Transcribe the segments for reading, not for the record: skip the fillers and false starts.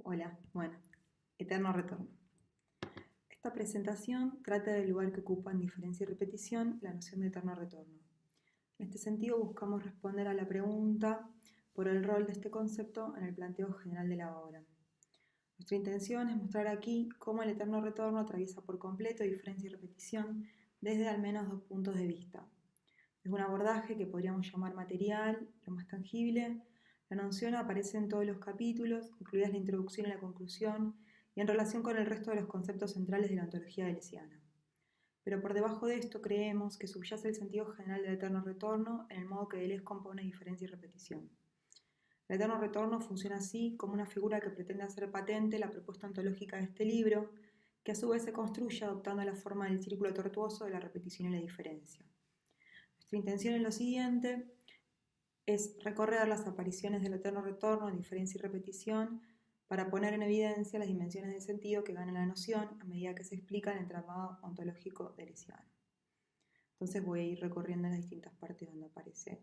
Hola, bueno, eterno retorno. Esta presentación trata del lugar que ocupa en diferencia y repetición la noción de eterno retorno. En este sentido buscamos responder a la pregunta por el rol de este concepto en el planteo general de la obra. Nuestra intención es mostrar aquí cómo el eterno retorno atraviesa por completo diferencia y repetición desde al menos dos puntos de vista. Desde un abordaje que podríamos llamar material, lo más tangible, la noción aparece en todos los capítulos, incluidas la introducción y la conclusión, y en relación con el resto de los conceptos centrales de la ontología deleuziana. Pero por debajo de esto creemos que subyace el sentido general del eterno retorno en el modo que Deleuze compone diferencia y repetición. El eterno retorno funciona así como una figura que pretende hacer patente la propuesta ontológica de este libro, que a su vez se construye adoptando la forma del círculo tortuoso de la repetición y la diferencia. Nuestra intención en lo siguiente es recorrer las apariciones del eterno retorno, diferencia y repetición, para poner en evidencia las dimensiones de sentido que gana la noción a medida que se explica el entramado ontológico deleuziano. Entonces voy a ir recorriendo las distintas partes donde aparece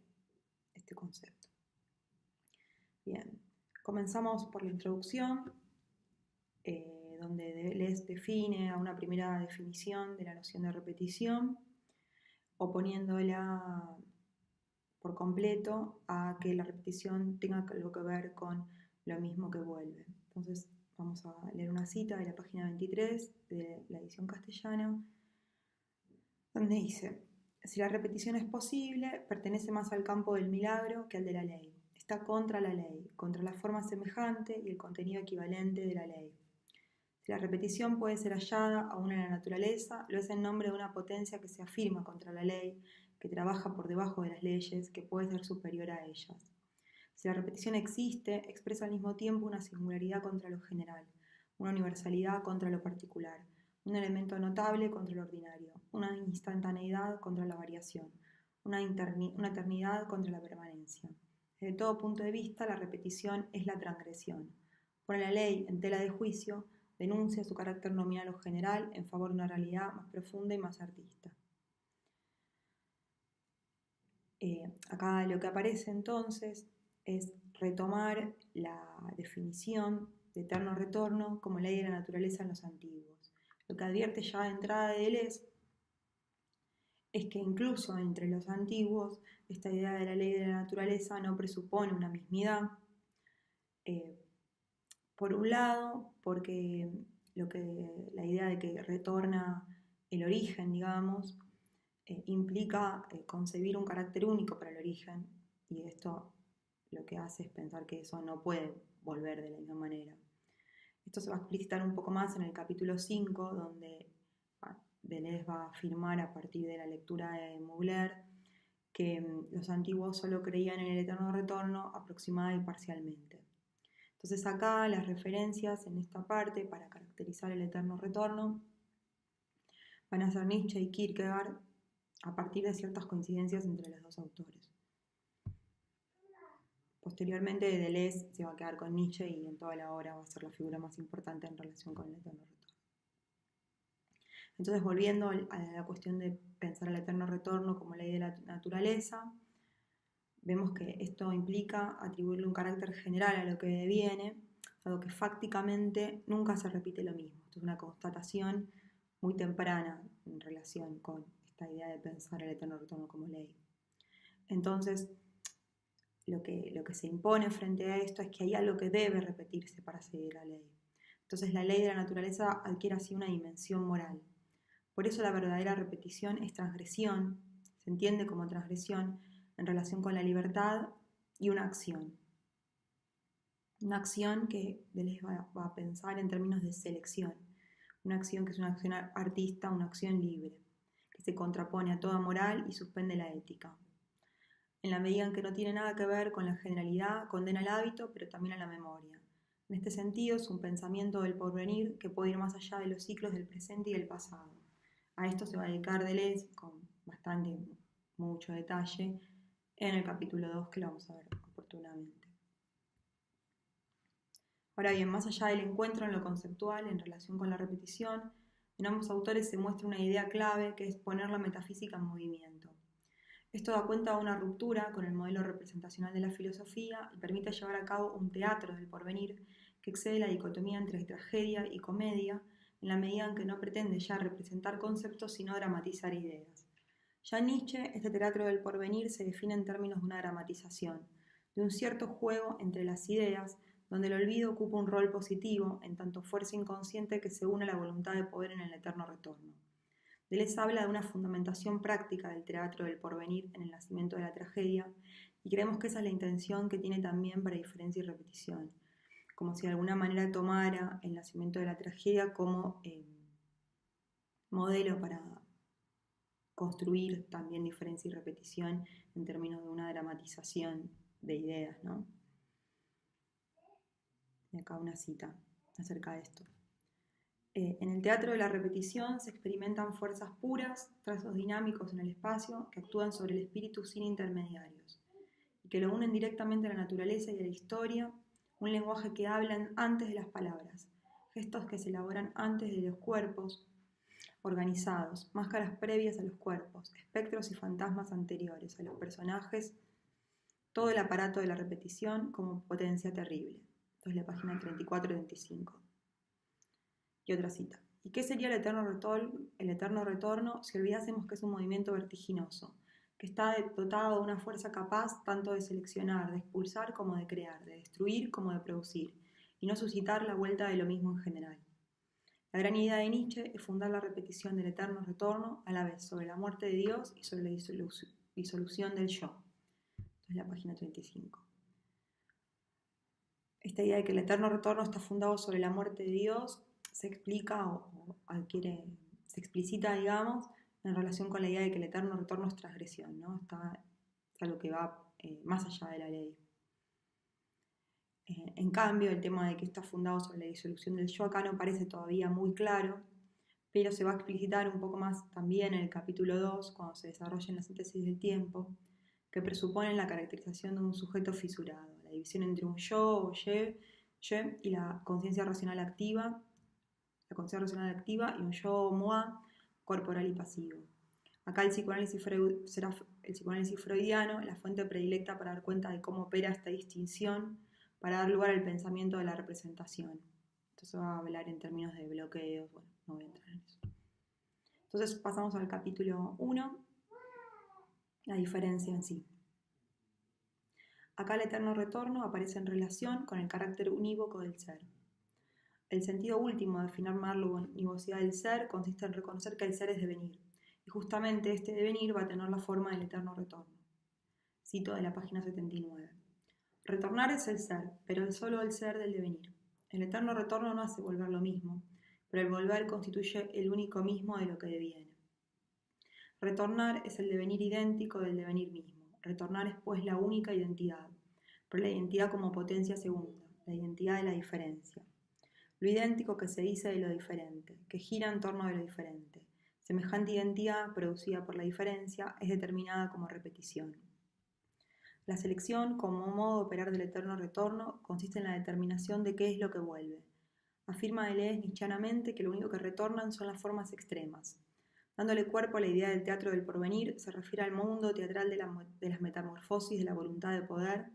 este concepto. Bien, comenzamos por la introducción, donde Deleuze define a una primera definición de la noción de repetición, oponiéndola por completo a que la repetición tenga algo que ver con lo mismo que vuelve. Entonces vamos a leer una cita de la página 23 de la edición castellana, donde dice: si la repetición es posible, pertenece más al campo del milagro que al de la ley. Está contra la ley, contra la forma semejante y el contenido equivalente de la ley. Si la repetición puede ser hallada aún en la naturaleza, lo es en nombre de una potencia que se afirma contra la ley, que trabaja por debajo de las leyes, que puede ser superior a ellas. Si la repetición existe, expresa al mismo tiempo una singularidad contra lo general, una universalidad contra lo particular, un elemento notable contra lo ordinario, una instantaneidad contra la variación, una eternidad contra la permanencia. Desde todo punto de vista, la repetición es la transgresión. Pone la ley en tela de juicio, denuncia su carácter nominal o general en favor de una realidad más profunda y más artista. Acá lo que aparece entonces es retomar la definición de eterno retorno como ley de la naturaleza en los antiguos. Lo que advierte ya de entrada de Deleuze es que incluso entre los antiguos esta idea de la ley de la naturaleza no presupone una mismidad. Por un lado, porque la idea de que retorna el origen, digamos, implica concebir un carácter único para el origen, y esto lo que hace es pensar que eso no puede volver de la misma manera. Esto se va a explicitar un poco más en el capítulo 5, donde Deleuze va a afirmar a partir de la lectura de Mugler que los antiguos solo creían en el eterno retorno aproximada y parcialmente. Entonces acá las referencias en esta parte para caracterizar el eterno retorno van a ser Nietzsche y Kierkegaard a partir de ciertas coincidencias entre los dos autores. Posteriormente Deleuze se va a quedar con Nietzsche y en toda la obra va a ser la figura más importante en relación con el eterno retorno. Entonces, volviendo a la cuestión de pensar el eterno retorno como ley de la naturaleza, vemos que esto implica atribuirle un carácter general a lo que deviene, dado que fácticamente nunca se repite lo mismo. Esto es una constatación muy temprana en relación con esta idea de pensar el eterno retorno como ley. Entonces, lo que se impone frente a esto es que hay algo que debe repetirse para seguir la ley. Entonces, la ley de la naturaleza adquiere así una dimensión moral. Por eso la verdadera repetición es transgresión, se entiende como transgresión en relación con la libertad y una acción. Una acción que Deleuze va a pensar en términos de selección. Una acción que es una acción artista, una acción libre, que se contrapone a toda moral y suspende la ética. En la medida en que no tiene nada que ver con la generalidad, condena al hábito, pero también a la memoria. En este sentido, es un pensamiento del porvenir que puede ir más allá de los ciclos del presente y del pasado. A esto se va a dedicar Deleuze con mucho detalle en el capítulo 2, que lo vamos a ver oportunamente. Ahora bien, más allá del encuentro en lo conceptual en relación con la repetición, en ambos autores se muestra una idea clave que es poner la metafísica en movimiento. Esto da cuenta de una ruptura con el modelo representacional de la filosofía y permite llevar a cabo un teatro del porvenir que excede la dicotomía entre tragedia y comedia, en la medida en que no pretende ya representar conceptos, sino dramatizar ideas. Ya en Nietzsche, este teatro del porvenir se define en términos de una dramatización, de un cierto juego entre las ideas, donde el olvido ocupa un rol positivo, en tanto fuerza inconsciente que se une a la voluntad de poder en el eterno retorno. Deleuze habla de una fundamentación práctica del teatro del porvenir en el nacimiento de la tragedia, y creemos que esa es la intención que tiene también para diferencia y repetición, como si de alguna manera tomara el nacimiento de la tragedia como modelo para construir también diferencia y repetición en términos de una dramatización de ideas, ¿no? Y acá una cita acerca de esto. En el teatro de la repetición se experimentan fuerzas puras, trazos dinámicos en el espacio que actúan sobre el espíritu sin intermediarios y que lo unen directamente a la naturaleza y a la historia, un lenguaje que hablan antes de las palabras, gestos que se elaboran antes de los cuerpos organizados, máscaras previas a los cuerpos, espectros y fantasmas anteriores a los personajes, todo el aparato de la repetición como potencia terrible. Entonces la página 34 y 35. Y otra cita. ¿Y qué sería el eterno retorno si olvidásemos que es un movimiento vertiginoso, que está dotado de una fuerza capaz tanto de seleccionar, de expulsar como de crear, de destruir como de producir, y no suscitar la vuelta de lo mismo en general? La gran idea de Nietzsche es fundar la repetición del eterno retorno a la vez sobre la muerte de Dios y sobre la disolución del yo. Entonces la página 35. Esta idea de que el eterno retorno está fundado sobre la muerte de Dios se explica se explicita, digamos, en relación con la idea de que el eterno retorno es transgresión, ¿no? Es algo que va más allá de la ley. En cambio, el tema de que está fundado sobre la disolución del yo acá no parece todavía muy claro, pero se va a explicitar un poco más también en el capítulo 2, cuando se desarrolla en la síntesis del tiempo, que presupone la caracterización de un sujeto fisurado, la división entre un yo o ye y la conciencia racional activa y un yo moi, corporal y pasivo. Acá el psicoanálisis será el psicoanálisis freudiano la fuente predilecta para dar cuenta de cómo opera esta distinción para dar lugar al pensamiento de la representación. Entonces va a hablar en términos de bloqueos, bueno, no voy a entrar en eso. Entonces pasamos al capítulo 1, la diferencia en sí. Acá el eterno retorno aparece en relación con el carácter unívoco del ser. El sentido último de afirmar la univocidad del ser consiste en reconocer que el ser es devenir, y justamente este devenir va a tener la forma del eterno retorno. Cito de la página 79. Retornar es el ser, pero solo el ser del devenir. El eterno retorno no hace volver lo mismo, pero el volver constituye el único mismo de lo que deviene. Retornar es el devenir idéntico del devenir mismo. Retornar es pues la única identidad, pero la identidad como potencia segunda, la identidad de la diferencia. Lo idéntico que se dice de lo diferente, que gira en torno de lo diferente. Semejante identidad, producida por la diferencia, es determinada como repetición. La selección, como modo de operar del eterno retorno, consiste en la determinación de qué es lo que vuelve. Afirma Deleuze nietzscheanamente que lo único que retornan son las formas extremas. Dándole cuerpo a la idea del teatro del porvenir, se refiere al mundo teatral de las metamorfosis de la voluntad de poder,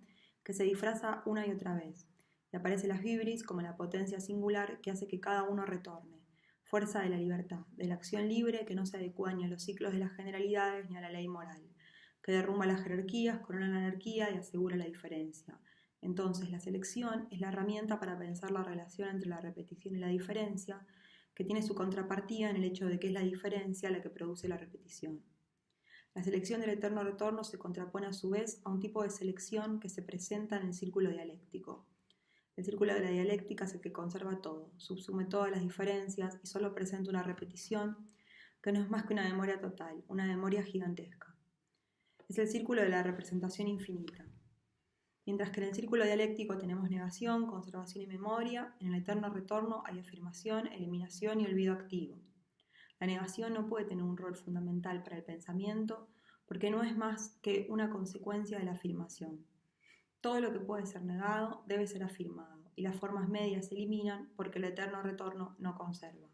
que se disfraza una y otra vez, y aparece la hibris como la potencia singular que hace que cada uno retorne, fuerza de la libertad, de la acción libre que no se adecua ni a los ciclos de las generalidades ni a la ley moral, que derrumba las jerarquías, corona la anarquía y asegura la diferencia. Entonces, la selección es la herramienta para pensar la relación entre la repetición y la diferencia, que tiene su contrapartida en el hecho de que es la diferencia la que produce la repetición. La selección del eterno retorno se contrapone a su vez a un tipo de selección que se presenta en el círculo dialéctico. El círculo de la dialéctica es el que conserva todo, subsume todas las diferencias y solo presenta una repetición que no es más que una memoria total, una memoria gigantesca. Es el círculo de la representación infinita. Mientras que en el círculo dialéctico tenemos negación, conservación y memoria, en el eterno retorno hay afirmación, eliminación y olvido activo. La negación no puede tener un rol fundamental para el pensamiento porque no es más que una consecuencia de la afirmación. Todo lo que puede ser negado debe ser afirmado y las formas medias se eliminan porque el eterno retorno no conserva.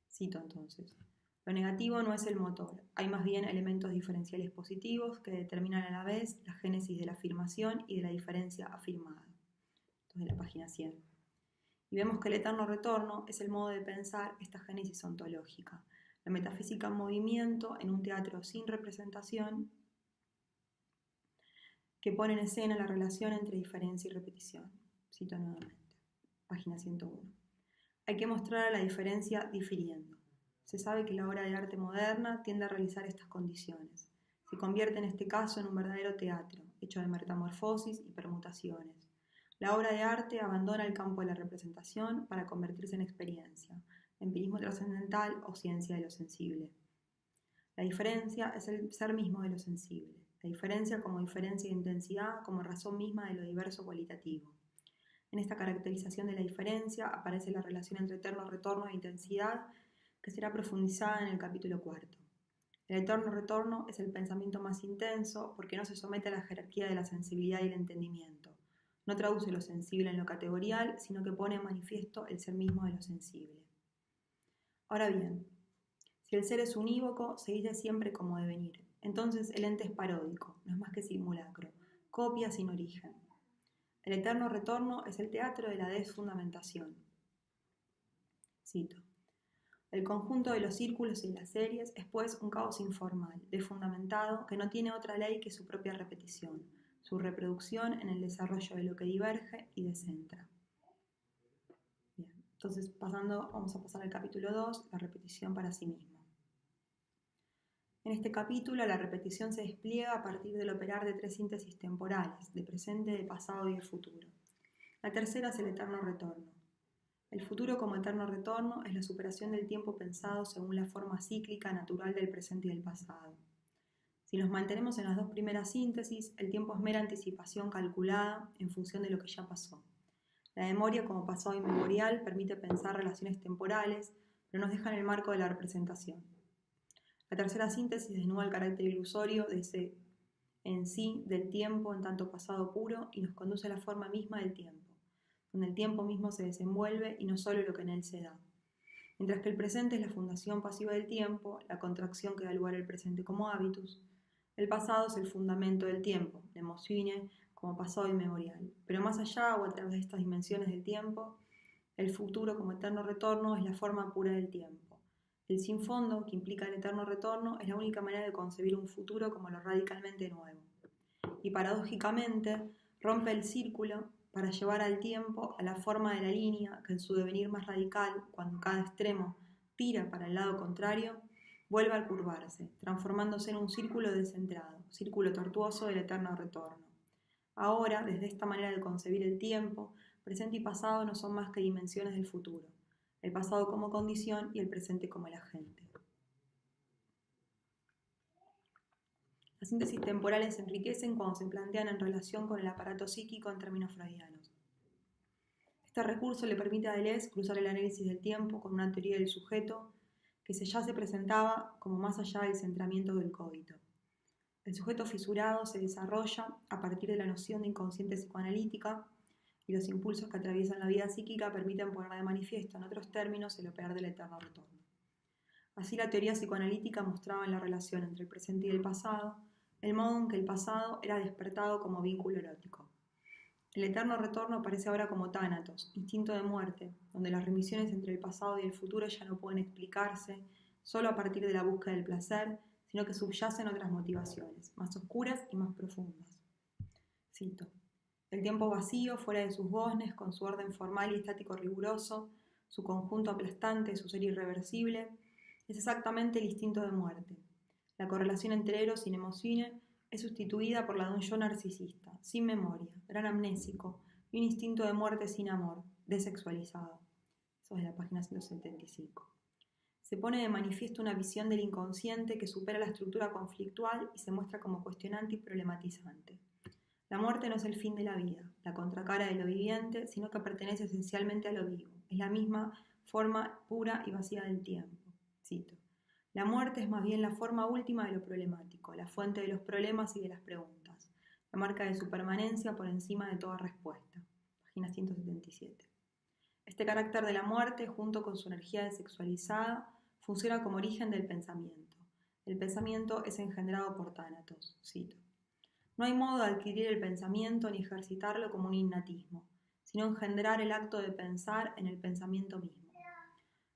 Cito entonces. Lo negativo no es el motor, hay más bien elementos diferenciales positivos que determinan a la vez la génesis de la afirmación y de la diferencia afirmada. Entonces, la página 100. y vemos que el eterno retorno es el modo de pensar esta génesis ontológica, la metafísica en movimiento en un teatro sin representación que pone en escena la relación entre diferencia y repetición. Cito nuevamente, página 101. Hay que mostrar la diferencia difiriendo. Se sabe que la obra de arte moderna tiende a realizar estas condiciones. Se convierte en este caso en un verdadero teatro, hecho de metamorfosis y permutaciones. La obra de arte abandona el campo de la representación para convertirse en experiencia, empirismo trascendental o ciencia de lo sensible. La diferencia es el ser mismo de lo sensible. La diferencia como diferencia de intensidad, como razón misma de lo diverso cualitativo. En esta caracterización de la diferencia aparece la relación entre eterno retorno e intensidad, que será profundizada en el capítulo 4. El eterno retorno es el pensamiento más intenso porque no se somete a la jerarquía de la sensibilidad y el entendimiento. No traduce lo sensible en lo categorial, sino que pone en manifiesto el ser mismo de lo sensible. Ahora bien, si el ser es unívoco, se dice siempre como devenir. Entonces el ente es paródico, no es más que simulacro, copia sin origen. El eterno retorno es el teatro de la desfundamentación. Cito. El conjunto de los círculos y las series es pues un caos informal, desfundamentado, que no tiene otra ley que su propia repetición, su reproducción en el desarrollo de lo que diverge y descentra. Bien, entonces vamos a pasar al capítulo 2, la repetición para sí mismo. En este capítulo la repetición se despliega a partir del operar de tres síntesis temporales, de presente, de pasado y de futuro. La tercera es el eterno retorno. El futuro como eterno retorno es la superación del tiempo pensado según la forma cíclica natural del presente y del pasado. Si nos mantenemos en las dos primeras síntesis, el tiempo es mera anticipación calculada en función de lo que ya pasó. La memoria como pasado inmemorial permite pensar relaciones temporales, pero nos deja en el marco de la representación. La tercera síntesis desnuda el carácter ilusorio de ese en sí del tiempo en tanto pasado puro y nos conduce a la forma misma del tiempo, donde el tiempo mismo se desenvuelve y no solo lo que en él se da. Mientras que el presente es la fundación pasiva del tiempo, la contracción que da lugar al presente como hábitus, el pasado es el fundamento del tiempo, la emoción como pasado inmemorial. Pero más allá o a través de estas dimensiones del tiempo, el futuro como eterno retorno es la forma pura del tiempo. El sin fondo, que implica el eterno retorno, es la única manera de concebir un futuro como lo radicalmente nuevo. Y paradójicamente, rompe el círculo para llevar al tiempo a la forma de la línea que en su devenir más radical, cuando cada extremo tira para el lado contrario, vuelve a curvarse, transformándose en un círculo descentrado, círculo tortuoso del eterno retorno. Ahora, desde esta manera de concebir el tiempo, presente y pasado no son más que dimensiones del futuro, el pasado como condición y el presente como el agente. Las síntesis temporales se enriquecen cuando se plantean en relación con el aparato psíquico en términos freudianos. Este recurso le permite a Deleuze cruzar el análisis del tiempo con una teoría del sujeto que ya se presentaba como más allá del centramiento del cogito. El sujeto fisurado se desarrolla a partir de la noción de inconsciente psicoanalítica y los impulsos que atraviesan la vida psíquica permiten poner de manifiesto, en otros términos, el operar del eterno retorno. Así la teoría psicoanalítica mostraba en la relación entre el presente y el pasado el modo en que el pasado era despertado como vínculo erótico. El eterno retorno aparece ahora como tánatos, instinto de muerte, donde las remisiones entre el pasado y el futuro ya no pueden explicarse solo a partir de la búsqueda del placer, sino que subyacen otras motivaciones, más oscuras y más profundas. Cito. El tiempo vacío, fuera de sus goznes, con su orden formal y estático riguroso, su conjunto aplastante, su ser irreversible, es exactamente el instinto de muerte. La correlación entre eros y emoción es sustituida por la de un yo narcisista, sin memoria, gran amnésico, y un instinto de muerte sin amor, desexualizado. Eso es la página 175. Se pone de manifiesto una visión del inconsciente que supera la estructura conflictual y se muestra como cuestionante y problematizante. La muerte no es el fin de la vida, la contracara de lo viviente, sino que pertenece esencialmente a lo vivo. Es la misma forma pura y vacía del tiempo. Cito. La muerte es más bien la forma última de lo problemático, la fuente de los problemas y de las preguntas, la marca de su permanencia por encima de toda respuesta. Página 177. Este carácter de la muerte, junto con su energía desexualizada, funciona como origen del pensamiento. El pensamiento es engendrado por tánatos. Cito. No hay modo de adquirir el pensamiento ni ejercitarlo como un innatismo, sino engendrar el acto de pensar en el pensamiento mismo.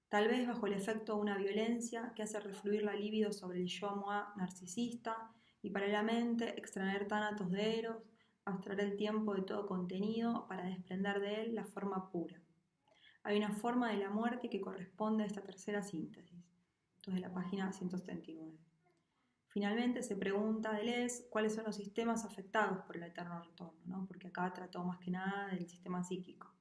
Tal vez bajo el efecto de una violencia que hace refluir la libido sobre el yo-moi narcisista y paralelamente extraer tánatos de Eros, abstraer el tiempo de todo contenido para desprender de él la forma pura. Hay una forma de la muerte que corresponde a esta tercera síntesis. Esto es de la página 179. Finalmente se pregunta Deleuze cuáles son los sistemas afectados por el eterno retorno, ¿no? Porque acá trató más que nada del sistema psíquico,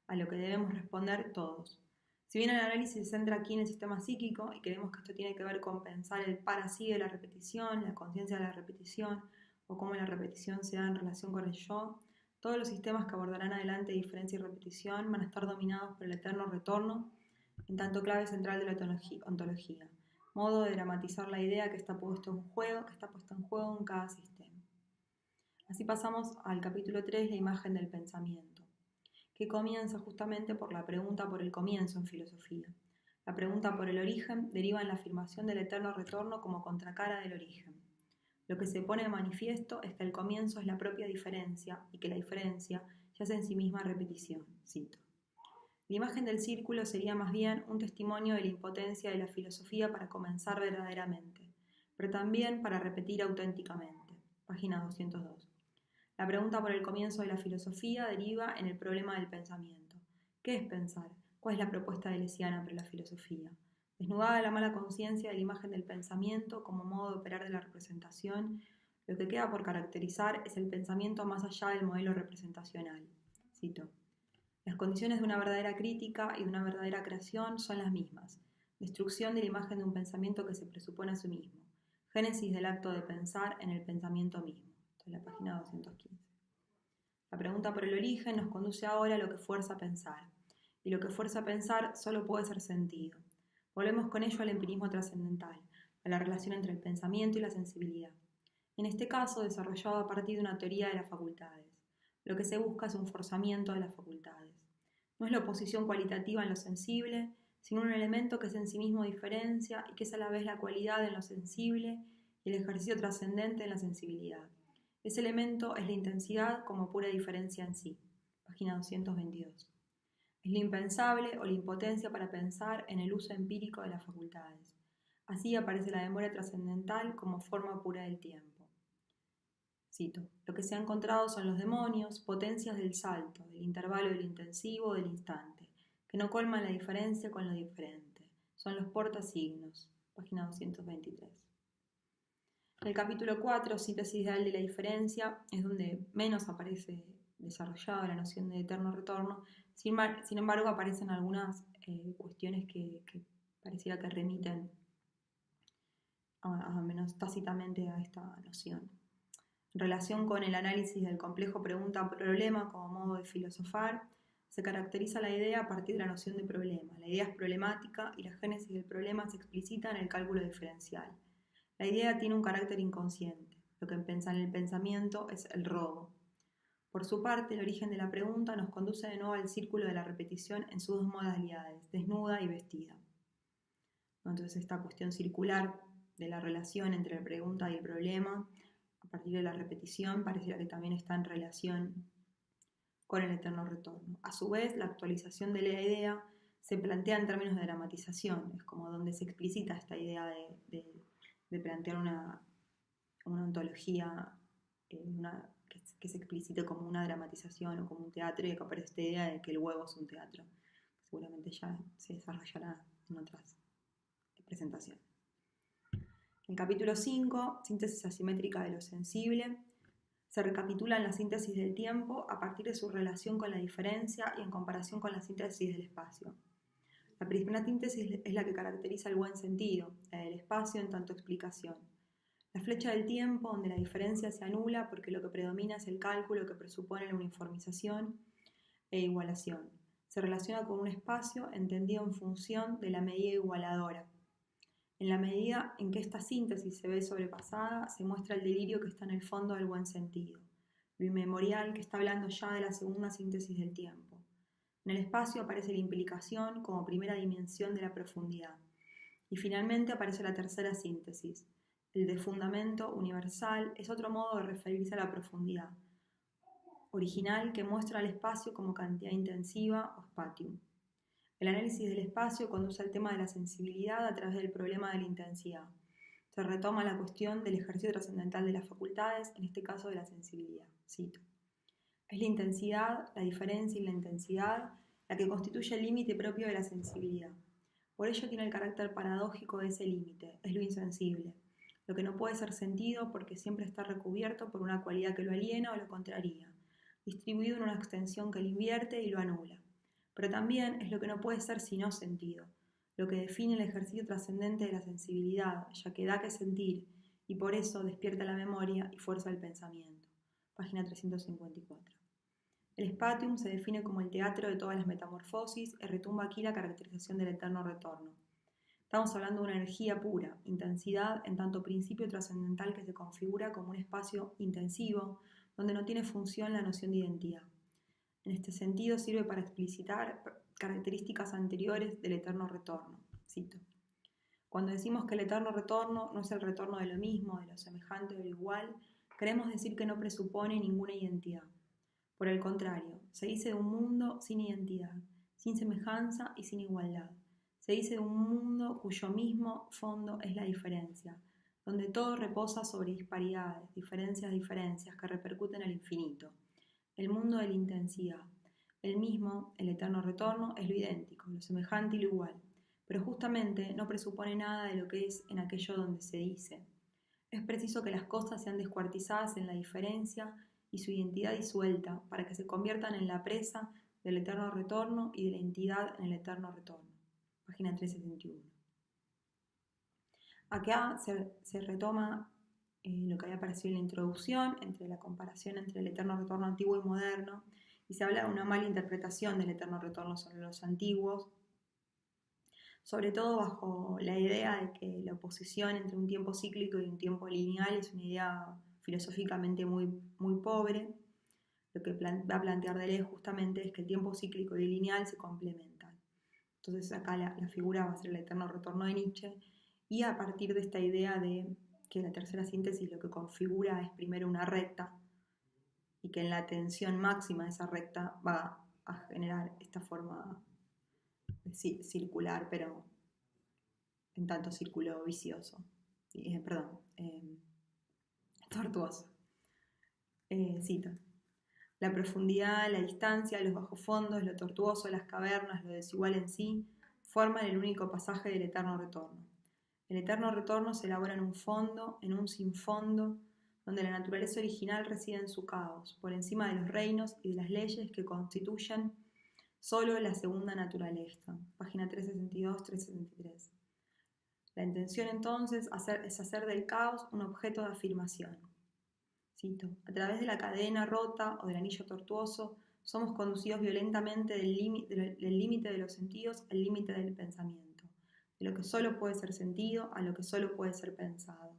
a lo que debemos responder todos. Si bien el análisis se centra aquí en el sistema psíquico y creemos que esto tiene que ver con pensar el para sí de la repetición, la conciencia de la repetición o cómo la repetición se da en relación con el yo, todos los sistemas que abordarán adelante diferencia y repetición van a estar dominados por el eterno retorno, en tanto clave central de la ontología, modo de dramatizar la idea que está puesta en juego en cada sistema. Así pasamos al capítulo 3, la imagen del pensamiento, que comienza justamente por la pregunta por el comienzo en filosofía. La pregunta por el origen deriva en la afirmación del eterno retorno como contracara del origen. Lo que se pone de manifiesto es que el comienzo es la propia diferencia y que la diferencia yace en sí misma repetición. Cito. La imagen del círculo sería más bien un testimonio de la impotencia de la filosofía para comenzar verdaderamente, pero también para repetir auténticamente. Página 202. La pregunta por el comienzo de la filosofía deriva en el problema del pensamiento. ¿Qué es pensar? ¿Cuál es la propuesta deleuziana para la filosofía? Desnudada de la mala conciencia de la imagen del pensamiento como modo de operar de la representación, lo que queda por caracterizar es el pensamiento más allá del modelo representacional. Cito. Las condiciones de una verdadera crítica y de una verdadera creación son las mismas. Destrucción de la imagen de un pensamiento que se presupone a sí mismo. Génesis del acto de pensar en el pensamiento mismo. Esto es la página 215. La pregunta por el origen nos conduce ahora a lo que fuerza a pensar. Y lo que fuerza a pensar solo puede ser sentido. Volvemos con ello al empirismo trascendental, a la relación entre el pensamiento y la sensibilidad. En este caso, desarrollado a partir de una teoría de las facultades. Lo que se busca es un forzamiento de las facultades. No es la oposición cualitativa en lo sensible, sino un elemento que es en sí mismo diferencia y que es a la vez la cualidad en lo sensible y el ejercicio trascendente en la sensibilidad. Ese elemento es la intensidad como pura diferencia en sí. Página 222. Es lo impensable o la impotencia para pensar en el uso empírico de las facultades. Así aparece la memoria trascendental como forma pura del tiempo. Cito, lo que se ha encontrado son los demonios, potencias del salto, del intervalo de lo intensivo, del instante, que no colman la diferencia con lo diferente. Son los portasignos. Página 223. En el capítulo 4, síntesis ideal de la diferencia, es donde menos aparece desarrollada la noción de eterno retorno. Sin embargo, aparecen algunas cuestiones que pareciera que remiten a menos tácitamente a esta noción. En relación con el análisis del complejo pregunta-problema como modo de filosofar, se caracteriza la idea a partir de la noción de problema. La idea es problemática y la génesis del problema se explicita en el cálculo diferencial. La idea tiene un carácter inconsciente. Lo que en el pensamiento es el robo. Por su parte, el origen de la pregunta nos conduce de nuevo al círculo de la repetición en sus dos modalidades, desnuda y vestida. Entonces, esta cuestión circular de la relación entre la pregunta y el problema, a partir de la repetición, pareciera que también está en relación con el eterno retorno. A su vez, la actualización de la idea se plantea en términos de dramatización, es como donde se explicita esta idea de plantear una ontología, que se explicite como una dramatización o como un teatro, y que aparece esta idea de que el huevo es un teatro. Seguramente ya se desarrollará en otras presentaciones. En el capítulo 5, síntesis asimétrica de lo sensible, se recapitulan la síntesis del tiempo a partir de su relación con la diferencia y en comparación con la síntesis del espacio. La primera síntesis es la que caracteriza el buen sentido, la del espacio en tanto explicación. La flecha del tiempo, donde la diferencia se anula porque lo que predomina es el cálculo que presupone la uniformización e igualación. Se relaciona con un espacio entendido en función de la medida igualadora. En la medida en que esta síntesis se ve sobrepasada, se muestra el delirio que está en el fondo del buen sentido, lo inmemorial que está hablando ya de la segunda síntesis del tiempo. En el espacio aparece la implicación como primera dimensión de la profundidad. Y finalmente aparece la tercera síntesis. El de fundamento universal es otro modo de referirse a la profundidad. original que muestra al espacio como cantidad intensiva o spatium. El análisis del espacio conduce al tema de la sensibilidad a través del problema de la intensidad. Se retoma la cuestión del ejercicio trascendental de las facultades, en este caso de la sensibilidad. Cito: es la intensidad, la diferencia y la intensidad la que constituye el límite propio de la sensibilidad. Por ello tiene el carácter paradójico de ese límite, es lo insensible, lo que no puede ser sentido porque siempre está recubierto por una cualidad que lo aliena o lo contraría, distribuido en una extensión que lo invierte y lo anula. Pero también es lo que no puede ser sino sentido, lo que define el ejercicio trascendente de la sensibilidad, ya que da que sentir, y por eso despierta la memoria y fuerza el pensamiento. Página 354. El spatium se define como el teatro de todas las metamorfosis y retumba aquí la caracterización del eterno retorno. Estamos hablando de una energía pura, intensidad en tanto principio trascendental que se configura como un espacio intensivo, donde no tiene función la noción de identidad. En este sentido sirve para explicitar características anteriores del eterno retorno. Cito: cuando decimos que el eterno retorno no es el retorno de lo mismo, de lo semejante o de lo igual, queremos decir que no presupone ninguna identidad. Por el contrario, se dice de un mundo sin identidad, sin semejanza y sin igualdad. Se dice de un mundo cuyo mismo fondo es la diferencia, donde todo reposa sobre disparidades, diferencias que repercuten al infinito. El mundo de la intensidad. El mismo, el eterno retorno, es lo idéntico, lo semejante y lo igual, pero justamente no presupone nada de lo que es en aquello donde se dice. Es preciso que las cosas sean descuartizadas en la diferencia y su identidad disuelta para que se conviertan en la presa del eterno retorno y de la entidad en el eterno retorno. Página 371. Acá se retoma lo que había aparecido en la introducción, entre la comparación entre el eterno retorno antiguo y moderno, y se habla de una mala interpretación del eterno retorno sobre los antiguos, sobre todo bajo la idea de que la oposición entre un tiempo cíclico y un tiempo lineal es una idea filosóficamente muy, muy pobre. Lo que va a plantear Deleuze justamente es que el tiempo cíclico y el lineal se complementan. Entonces acá la figura va a ser el eterno retorno de Nietzsche, y a partir de esta idea de que la tercera síntesis lo que configura es primero una recta y que en la tensión máxima de esa recta va a generar esta forma circular, pero en tanto círculo vicioso, tortuoso. Cito: la profundidad, la distancia, los bajos-fondos, lo tortuoso, las cavernas, lo desigual en sí, forman el único pasaje del eterno retorno. El eterno retorno se elabora en un fondo, en un sin fondo, donde la naturaleza original reside en su caos, por encima de los reinos y de las leyes que constituyen solo la segunda naturaleza. Página 362-373. La intención entonces es hacer del caos un objeto de afirmación. Cito: a través de la cadena rota o del anillo tortuoso, somos conducidos violentamente del límite de los sentidos al límite del pensamiento, de lo que solo puede ser sentido a lo que solo puede ser pensado.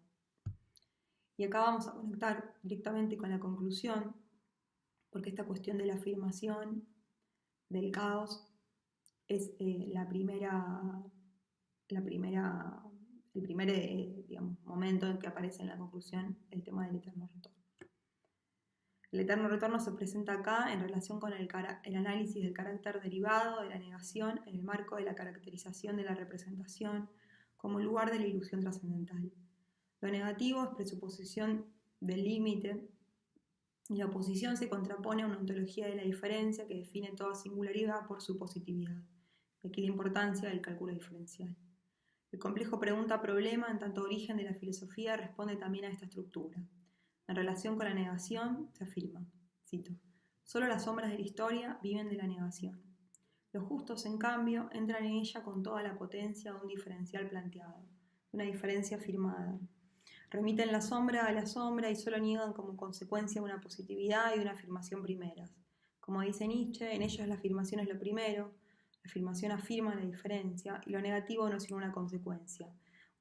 Y acá vamos a conectar directamente con la conclusión, porque esta cuestión de la afirmación del caos es el primer momento en que aparece en la conclusión el tema del eterno retorno. El eterno retorno se presenta acá en relación con el análisis del carácter derivado de la negación en el marco de la caracterización de la representación como lugar de la ilusión trascendental. Lo negativo es presuposición del límite y la oposición se contrapone a una ontología de la diferencia que define toda singularidad por su positividad. Aquí la importancia del cálculo diferencial. El complejo pregunta-problema, en tanto origen de la filosofía, responde también a esta estructura. En relación con la negación, se afirma, cito: solo las sombras de la historia viven de la negación. Los justos, en cambio, entran en ella con toda la potencia de un diferencial planteado, una diferencia afirmada. Remiten la sombra a la sombra y solo niegan como consecuencia una positividad y una afirmación primeras. Como dice Nietzsche, en ellos la afirmación es lo primero, la afirmación afirma la diferencia y lo negativo no es sino una consecuencia,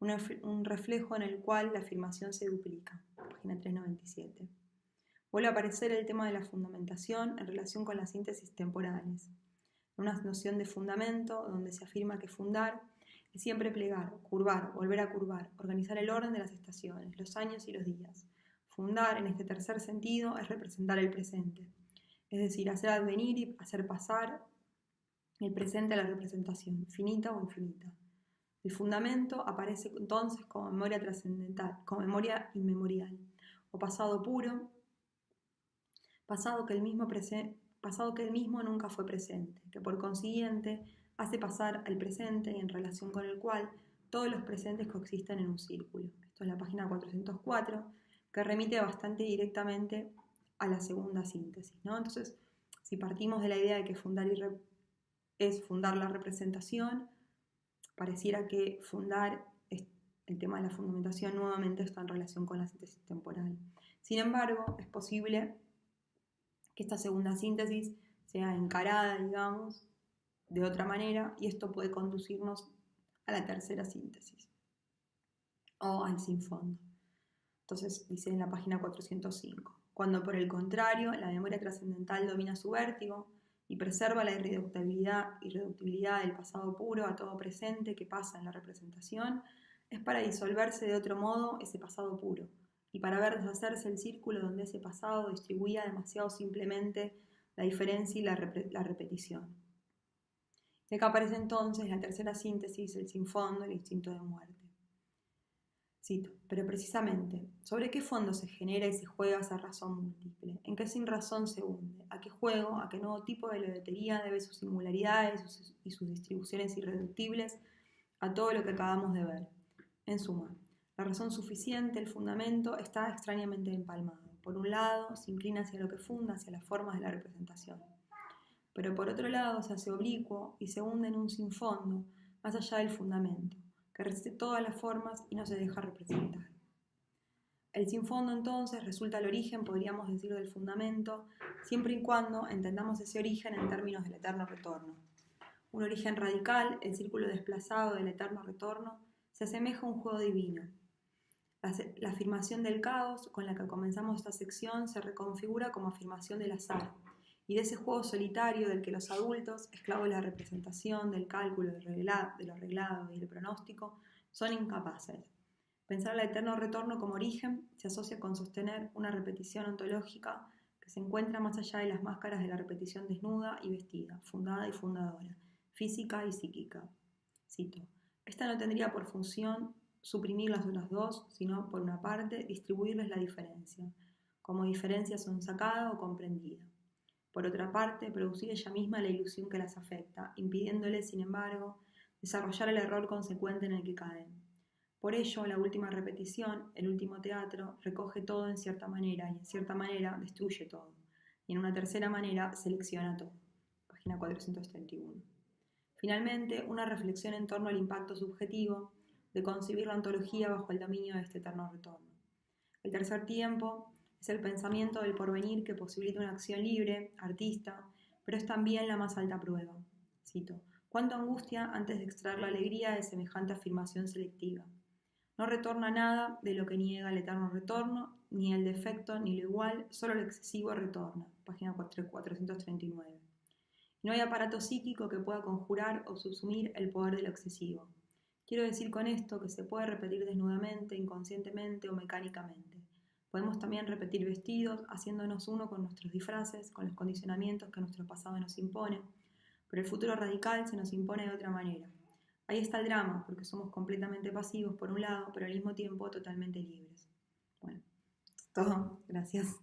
un reflejo en el cual la afirmación se duplica. Página 397. Vuelve a aparecer el tema de la fundamentación en relación con las síntesis temporales. Una noción de fundamento donde se afirma que fundar es siempre plegar, curvar, volver a curvar, organizar el orden de las estaciones, los años y los días. Fundar, en este tercer sentido, es representar el presente. es decir, hacer advenir y hacer pasar el presente a la representación, finita o infinita. El fundamento aparece entonces como memoria trascendental, como memoria inmemorial, o pasado puro, pasado que el mismo nunca fue presente, que por consiguiente hace pasar al presente y en relación con el cual todos los presentes coexisten en un círculo. Esto es la página 404, que remite bastante directamente a la segunda síntesis, ¿no? Entonces, si partimos de la idea de que fundar es fundar la representación, pareciera que fundar el tema de la fundamentación nuevamente está en relación con la síntesis temporal. Sin embargo, es posible que esta segunda síntesis sea encarada, digamos, de otra manera, y esto puede conducirnos a la tercera síntesis o al sin fondo. Entonces dice en la página 405, cuando por el contrario la memoria trascendental domina su vértigo y preserva la irreductibilidad del pasado puro a todo presente que pasa en la representación, es para disolverse de otro modo ese pasado puro y para ver deshacerse el círculo donde ese pasado distribuía demasiado simplemente la diferencia y la repetición. Y acá aparece entonces la tercera síntesis, el sin fondo, el instinto de muerte. Cito, pero precisamente, ¿sobre qué fondo se genera y se juega esa razón múltiple? ¿En qué sin razón se hunde? ¿A qué juego, a qué nuevo tipo de lotería debe sus singularidades y sus distribuciones irreductibles a todo lo que acabamos de ver? En suma, la razón suficiente, el fundamento, está extrañamente empalmado. Por un lado, se inclina hacia lo que funda, hacia las formas de la representación. Pero por otro lado, se hace oblicuo y se hunde en un sin fondo, más allá del fundamento, que resiste todas las formas y no se deja representar. El sin fondo entonces resulta el origen, podríamos decir, del fundamento, siempre y cuando entendamos ese origen en términos del eterno retorno. Un origen radical, el círculo desplazado del eterno retorno, se asemeja a un juego divino. La afirmación del caos con la que comenzamos esta sección se reconfigura como afirmación del azar, y de ese juego solitario del que los adultos, esclavos de la representación, del cálculo, de lo arreglado y del pronóstico, son incapaces. Pensar el eterno retorno como origen se asocia con sostener una repetición ontológica que se encuentra más allá de las máscaras de la repetición desnuda y vestida, fundada y fundadora, física y psíquica. Cito, esta no tendría por función suprimir las otras dos, sino, por una parte, distribuirles la diferencia, como diferencia sonsacada o comprendida. Por otra parte, producir ella misma la ilusión que las afecta, impidiéndoles, sin embargo, desarrollar el error consecuente en el que caen. Por ello, la última repetición, el último teatro, recoge todo en cierta manera y en cierta manera destruye todo, y en una tercera manera selecciona todo. Página 431. Finalmente, una reflexión en torno al impacto subjetivo de concebir la ontología bajo el dominio de este eterno retorno. El tercer tiempo es el pensamiento del porvenir que posibilita una acción libre, artista, pero es también la más alta prueba. Cito, ¿cuánta angustia antes de extraer la alegría de semejante afirmación selectiva? No retorna nada de lo que niega el eterno retorno, ni el defecto ni lo igual, solo lo excesivo retorna. Página 439. No hay aparato psíquico que pueda conjurar o subsumir el poder de lo excesivo. Quiero decir con esto que se puede repetir desnudamente, inconscientemente o mecánicamente. Podemos también repetir vestidos, haciéndonos uno con nuestros disfraces, con los condicionamientos que nuestro pasado nos impone, pero el futuro radical se nos impone de otra manera. Ahí está el drama, porque somos completamente pasivos por un lado, pero al mismo tiempo totalmente libres. Bueno, todo. Gracias.